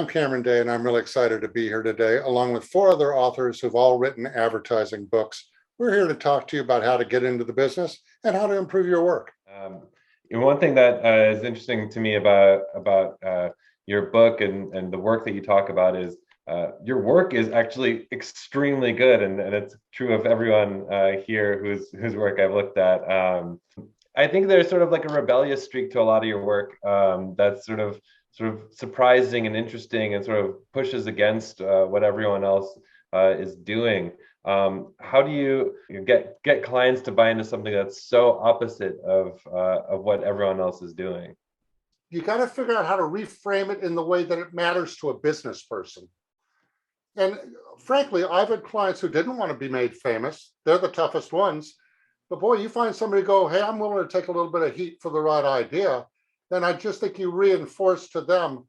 I'm Cameron Day, and I'm really excited to be here today, along with four other authors who've all written advertising books. We're here to talk to you about how to get into the business and how to improve your work. One thing that is interesting to me about your book and the work that you talk about is your work is actually extremely good, and it's true of everyone here whose work I've looked at. I think there's sort of like a rebellious streak to a lot of your work that's sort of surprising and interesting and sort of pushes against what everyone else is doing. How do you get clients to buy into something that's so opposite of what everyone else is doing? You got to figure out how to reframe it in the way that it matters to a business person. And frankly, I've had clients who didn't want to be made famous. They're the toughest ones. But boy, you find somebody go, hey, I'm willing to take a little bit of heat for the right idea. Then I just think you reinforce to them,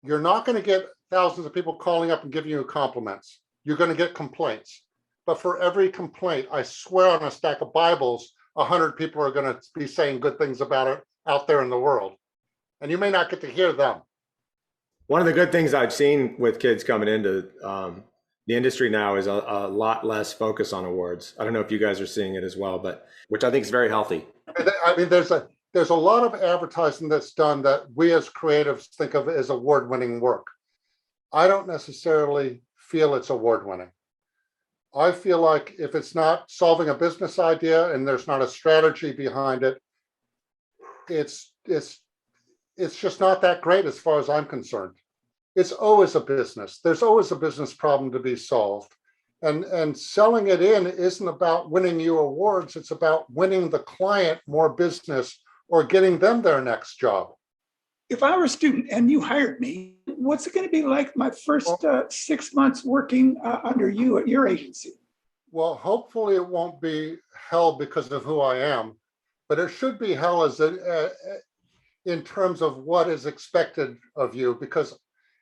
you're not going to get thousands of people calling up and giving you compliments. You're going to get complaints. But for every complaint, I swear on a stack of Bibles, 100 people are going to be saying good things about it out there in the world. And you may not get to hear them. One of the good things I've seen with kids coming into the industry now is a lot less focus on awards. I don't know if you guys are seeing it as well, but which I think is very healthy. I mean, there's a lot of advertising that's done that we as creatives think of as award-winning work. I don't necessarily feel it's award-winning. I feel like if it's not solving a business idea and there's not a strategy behind it, it's just not that great as far as I'm concerned. It's always a business. There's always a business problem to be solved. And selling it in isn't about winning you awards. It's about winning the client more business or getting them their next job. If I were a student and you hired me, what's it going to be like my first 6 months working under you at your agency? Well, hopefully it won't be hell because of who I am, but it should be hell as in terms of what is expected of you, because,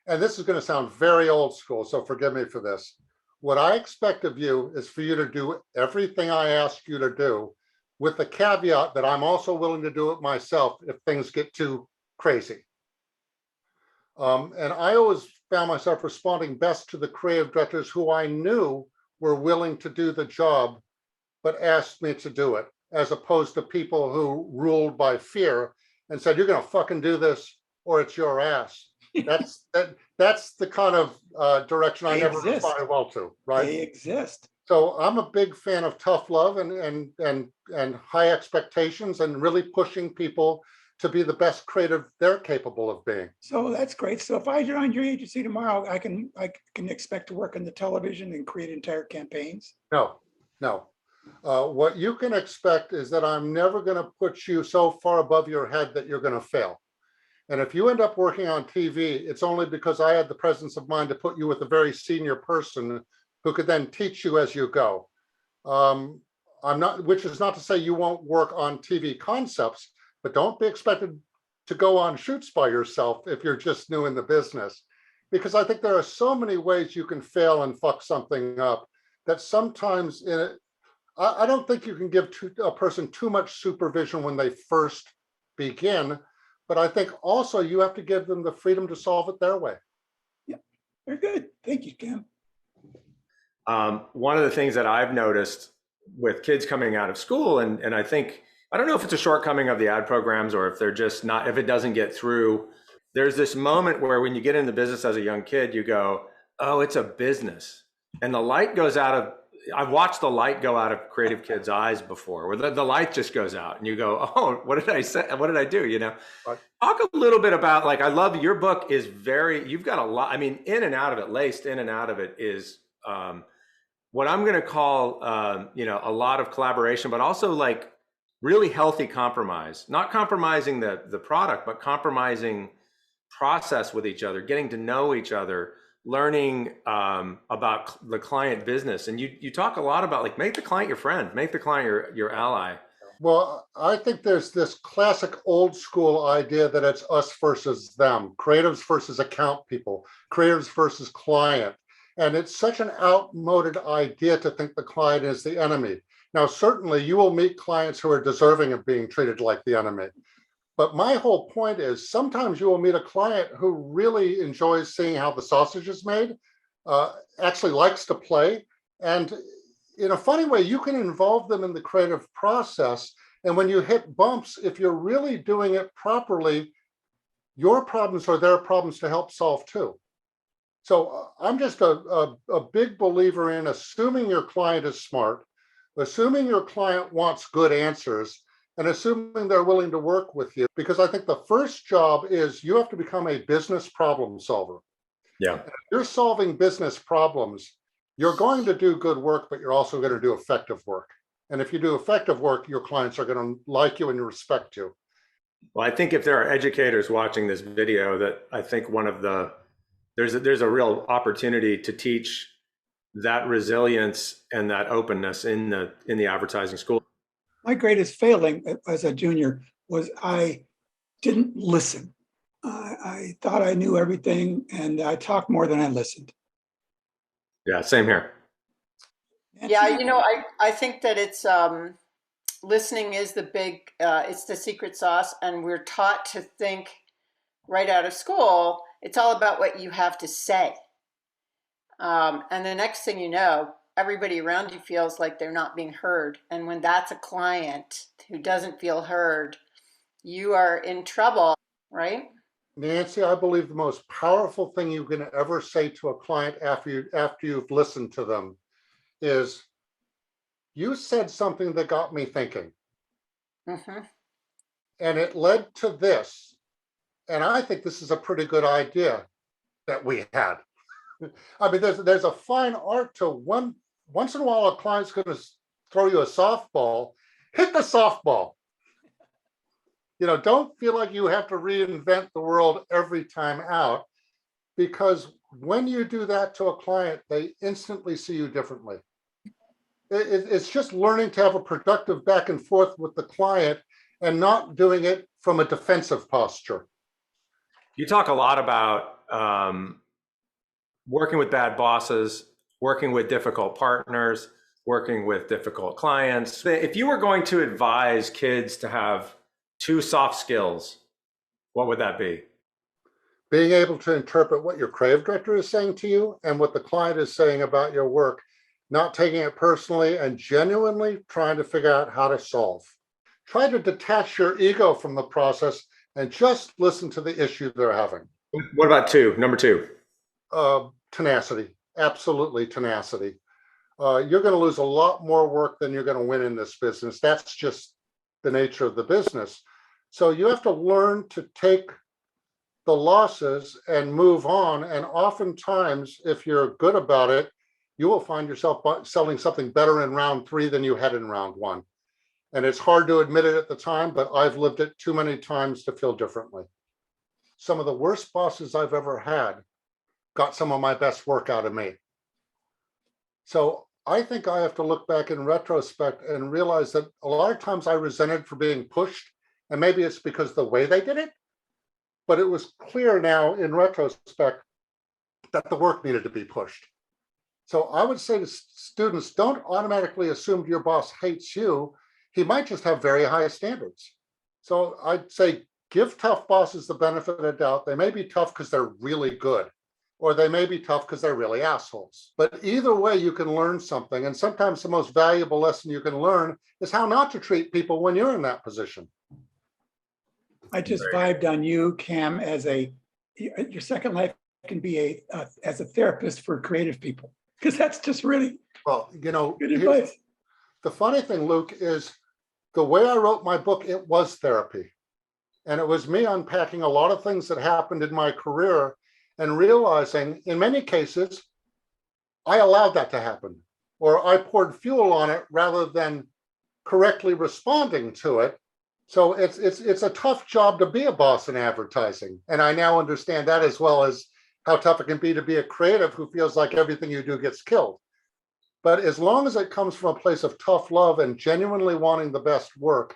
and this is going to sound very old school, so forgive me for this. What I expect of you is for you to do everything I ask you to do, with the caveat that I'm also willing to do it myself if things get too crazy. And I always found myself responding best to the creative directors who I knew were willing to do the job, but asked me to do it, as opposed to people who ruled by fear and said, you're going to fucking do this or it's your ass. That's the kind of direction I never responded well to, right? They exist. So I'm a big fan of tough love and high expectations and really pushing people to be the best creative they're capable of being. So that's great. So if I join your agency tomorrow, I can expect to work on the television and create entire campaigns? No. What you can expect is that I'm never going to put you so far above your head that you're going to fail. And if you end up working on TV, it's only because I had the presence of mind to put you with a very senior person who could then teach you as you go. Which is not to say you won't work on TV concepts, but don't be expected to go on shoots by yourself if you're just new in the business. Because I think there are so many ways you can fail and fuck something up that sometimes I don't think you can give a person too much supervision when they first begin, but I think also you have to give them the freedom to solve it their way. Yeah, very good. Thank you, Cam. One of the things that I've noticed with kids coming out of school, and I think, I don't know if it's a shortcoming of the ad programs or if they're just not, if it doesn't get through, there's this moment where when you get into business as a young kid, you go, oh, it's a business. And the light goes out of, I've watched the light go out of creative kids' eyes before, where the light just goes out and you go, oh, what did I say? What did I do? You know, right. Talk a little bit about, like, I love your book is very, you've got a lot, I mean, in and out of it, laced in and out of it is what I'm going to call, a lot of collaboration, but also like really healthy compromise, not compromising the product, but compromising process with each other, getting to know each other, learning about the client business. And you talk a lot about, like, make the client your friend, make the client your ally. Well, I think there's this classic old school idea that it's us versus them, creatives versus account people, creatives versus client. And it's such an outmoded idea to think the client is the enemy. Now, certainly you will meet clients who are deserving of being treated like the enemy. But my whole point is sometimes you will meet a client who really enjoys seeing how the sausage is made, actually likes to play. And in a funny way, you can involve them in the creative process. And when you hit bumps, if you're really doing it properly, your problems are their problems to help solve too. So I'm just a big believer in assuming your client is smart, assuming your client wants good answers, and assuming they're willing to work with you. Because I think the first job is you have to become a business problem solver. Yeah. If you're solving business problems, you're going to do good work, but you're also going to do effective work. And if you do effective work, your clients are going to like you and respect you. Well, I think if there are educators watching this video, that I think there's a real opportunity to teach that resilience and that openness in the advertising school. My greatest failing as a junior was I didn't listen. I thought I knew everything, and I talked more than I listened. Yeah, same here. Yeah, I think that it's listening is it's the secret sauce, and we're taught to think right out of school, it's all about what you have to say. And the next thing you know, everybody around you feels like they're not being heard. And when that's a client who doesn't feel heard, you are in trouble, right? Nancy, I believe the most powerful thing you can ever say to a client after you've listened to them is, you said something that got me thinking. Mm-hmm. And it led to this. And I think this is a pretty good idea that we had. I mean, there's a fine art to once in a while, a client's going to throw you a softball, hit the softball. Don't feel like you have to reinvent the world every time out, because when you do that to a client, they instantly see you differently. It's just learning to have a productive back and forth with the client and not doing it from a defensive posture. You talk a lot about working with bad bosses, working with difficult partners, working with difficult clients. If you were going to advise kids to have 2 soft skills, what would that be? Being able to interpret what your creative director is saying to you and what the client is saying about your work, not taking it personally, and genuinely trying to figure out how to solve. Try to detach your ego from the process and just listen to the issue they're having. What about number 2? Tenacity, absolutely tenacity. You're going to lose a lot more work than you're going to win in this business. That's just the nature of the business. So you have to learn to take the losses and move on. And oftentimes, if you're good about it, you will find yourself selling something better in round 3 than you had in round 1. And it's hard to admit it at the time, but I've lived it too many times to feel differently. Some of the worst bosses I've ever had got some of my best work out of me. So I think I have to look back in retrospect and realize that a lot of times I resented for being pushed, and maybe it's because the way they did it, but it was clear now in retrospect that the work needed to be pushed. So I would say to students, don't automatically assume your boss hates you. He might just have very high standards. So I'd say give tough bosses the benefit of the doubt. They may be tough because they're really good, or they may be tough because they're really assholes. But either way, you can learn something. And sometimes the most valuable lesson you can learn is how not to treat people when you're in that position. I just vibed on you, Cam, as your second life can be as a therapist for creative people, because that's just really good advice. The funny thing, Luke, is the way I wrote my book, it was therapy. And it was me unpacking a lot of things that happened in my career and realizing in many cases, I allowed that to happen, or I poured fuel on it rather than correctly responding to it. So it's a tough job to be a boss in advertising. And I now understand that, as well as how tough it can be to be a creative who feels like everything you do gets killed. But as long as it comes from a place of tough love and genuinely wanting the best work,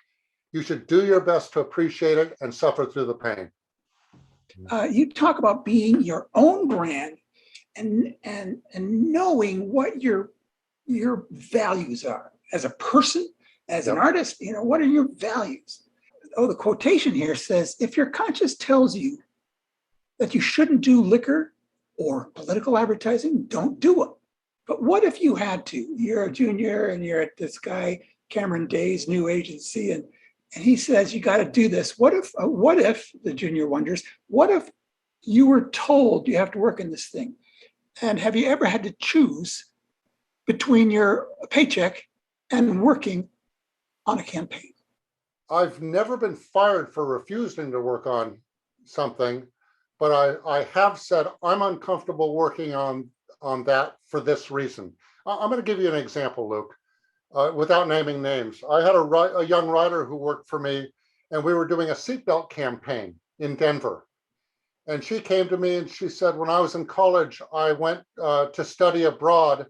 you should do your best to appreciate it and suffer through the pain. You talk about being your own brand and knowing what your values are as a person, as an artist. What are your values? the quotation here says, if your conscience tells you that you shouldn't do liquor or political advertising, don't do it. But what if you had to? You're a junior and you're at this guy, Cameron Day's new agency, and he says, you got to do this. What if, the junior wonders, what if you were told you have to work in this thing? And have you ever had to choose between your paycheck and working on a campaign? I've never been fired for refusing to work on something, but I have said I'm uncomfortable working on that for this reason. I'm going to give you an example, Luke, without naming names. I had a young writer who worked for me, and we were doing a seatbelt campaign in Denver. And she came to me and she said, when I was in college, I went to study abroad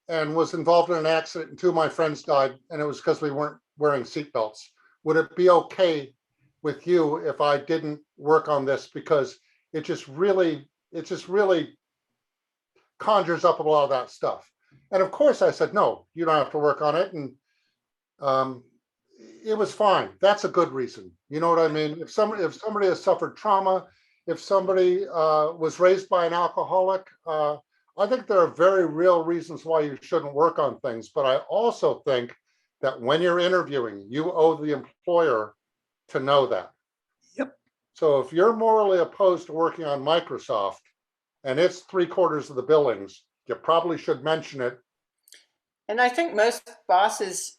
and was involved in an accident, and two of my friends died, and it was because we weren't wearing seatbelts. Would it be okay with you if I didn't work on this? Because it just really conjures up a lot of that stuff. And of course I said, no, you don't have to work on it. And it was fine. That's a good reason. You know what I mean? If somebody has suffered trauma, if somebody was raised by an alcoholic, I think there are very real reasons why you shouldn't work on things. But I also think that when you're interviewing, you owe the employer to know that. Yep. So if you're morally opposed to working on Microsoft and it's 3/4 of the billings, you probably should mention it. And I think most bosses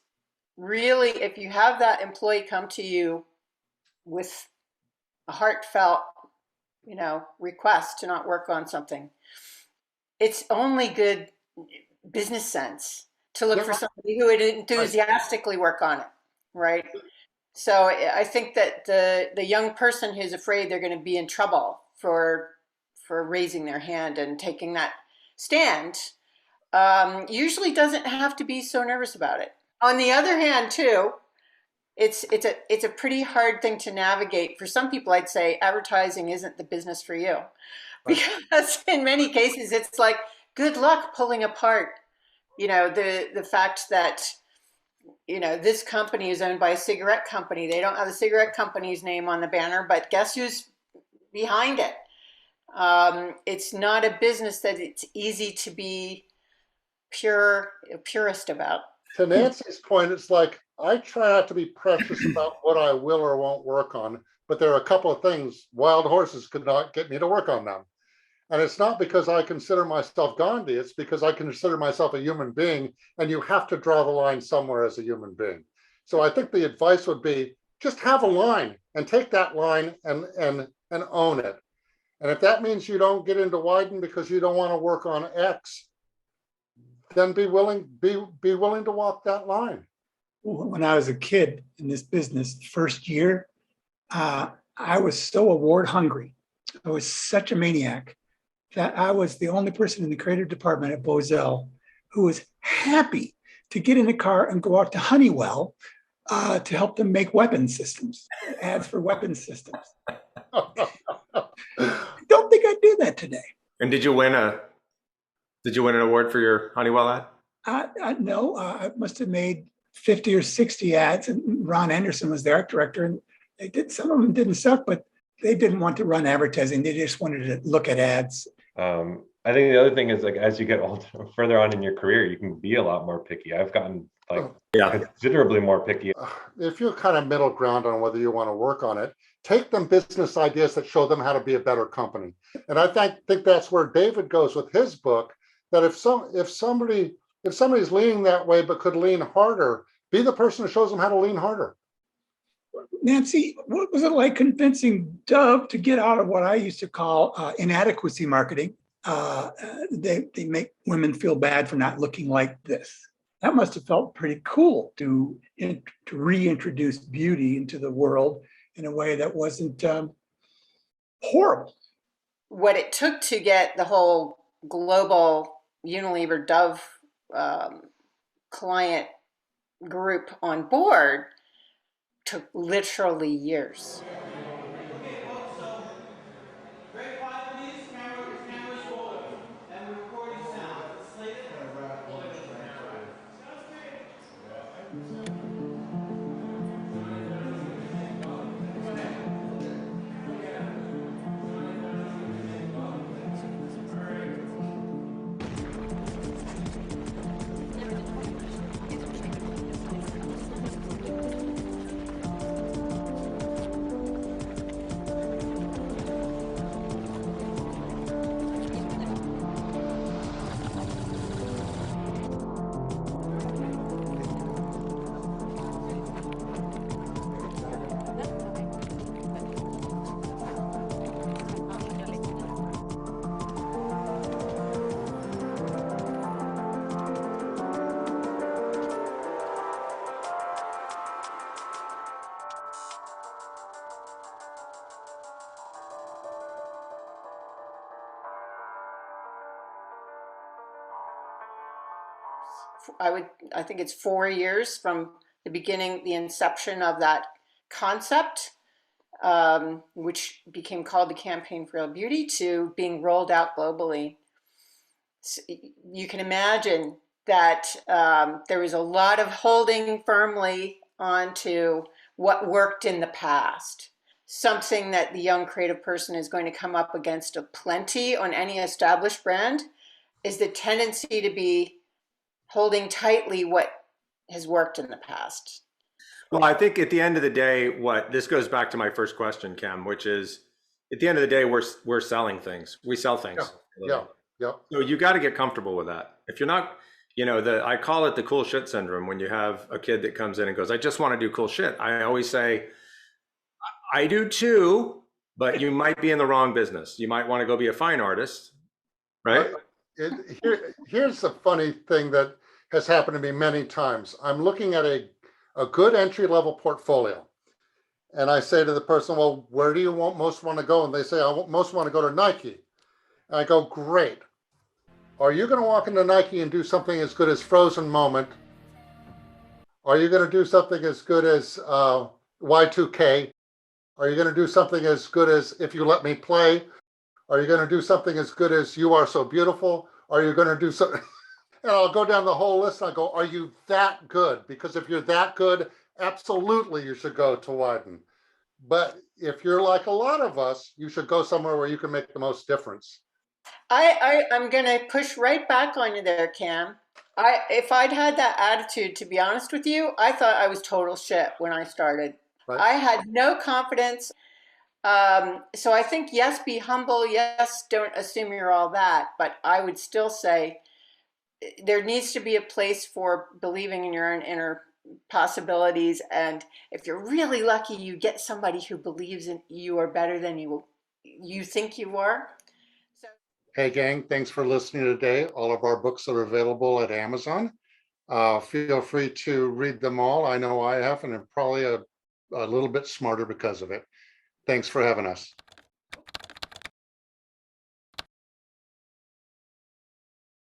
really, if you have that employee come to you with a heartfelt, request to not work on something, it's only good business sense to look for somebody who would enthusiastically work on it, right? So I think that the young person who's afraid they're going to be in trouble for raising their hand and taking that stand usually doesn't have to be so nervous about it. On the other hand, too, it's a pretty hard thing to navigate. For some people, I'd say advertising isn't the business for you, because in many cases it's like, good luck pulling apart the fact that this company is owned by a cigarette company. They don't have the cigarette company's name on the banner, but guess who's behind it? It's not a business that it's easy to be purist about. To Nancy's point, it's like, I try not to be precious about what I will or won't work on, but there are a couple of things, wild horses could not get me to work on them. And it's not because I consider myself Gandhi, it's because I consider myself a human being, and you have to draw the line somewhere as a human being. So I think the advice would be, just have a line and take that line and own it. And if that means you don't get into Wyden because you don't want to work on X, then be willing to walk that line. When I was a kid in this business, first year, I was so award hungry. I was such a maniac that I was the only person in the creative department at Bozell who was happy to get in a car and go out to Honeywell to help them make weapon systems, ads for weapon systems. I don't think I'd do that today. And did you win an award for your Honeywell ad? No, I must have made 50 or 60 ads, and Ron Anderson was the art director, and some of them didn't suck, but they didn't want to run advertising. They just wanted to look at ads. I think the other thing is, like, as you get older, further on in your career, you can be a lot more picky. I've gotten considerably more picky. If you're kind of middle ground on whether you want to work on it, take them business ideas that show them how to be a better company. And I think that's where David goes with his book, that if somebody's leaning that way but could lean harder, be the person who shows them how to lean harder. Nancy, what was it like convincing Dove to get out of what I used to call inadequacy marketing? They make women feel bad for not looking like this. That must have felt pretty cool to reintroduce beauty into the world in a way that wasn't horrible. What it took to get the whole global Unilever Dove client group on board took literally years. I think it's 4 years from the beginning, the inception of that concept, which became called the Campaign for Real Beauty, to being rolled out globally. So you can imagine that there was a lot of holding firmly onto what worked in the past. Something that the young creative person is going to come up against a plenty on any established brand is the tendency to be holding tightly what has worked in the past. Well, I think at the end of the day, this goes back to my first question, Kim, which is at the end of the day, we're selling things. We sell things. Yeah. So you got to get comfortable with that. If you're not, I call it the cool shit syndrome. When you have a kid that comes in and goes, I just want to do cool shit. I always say, I do too, but you might be in the wrong business. You might want to go be a fine artist, right? Here's the funny thing that has happened to me many times. I'm looking at a good entry-level portfolio. And I say to the person, well, where do you most want to go? And they say, I most want to go to Nike. And I go, great. Are you going to walk into Nike and do something as good as Frozen Moment? Are you going to do something as good as Y2K? Are you going to do something as good as If You Let Me Play? Are you going to do something as good as You Are So Beautiful? Are you going to do something? And I'll go down the whole list and I go, are you that good? Because if you're that good, absolutely you should go to Wieden. But if you're like a lot of us, you should go somewhere where you can make the most difference. I'm going to push right back on you there, Cam. If I'd had that attitude, to be honest with you, I thought I was total shit when I started. Right. I had no confidence. So I think, yes, be humble. Yes, don't assume you're all that. But I would still say there needs to be a place for believing in your own inner possibilities. And if you're really lucky, you get somebody who believes in you are better than you think you are. So, hey, gang, thanks for listening today. All of our books are available at Amazon. Feel free to read them all. I know I have, and I'm probably a little bit smarter because of it. Thanks for having us.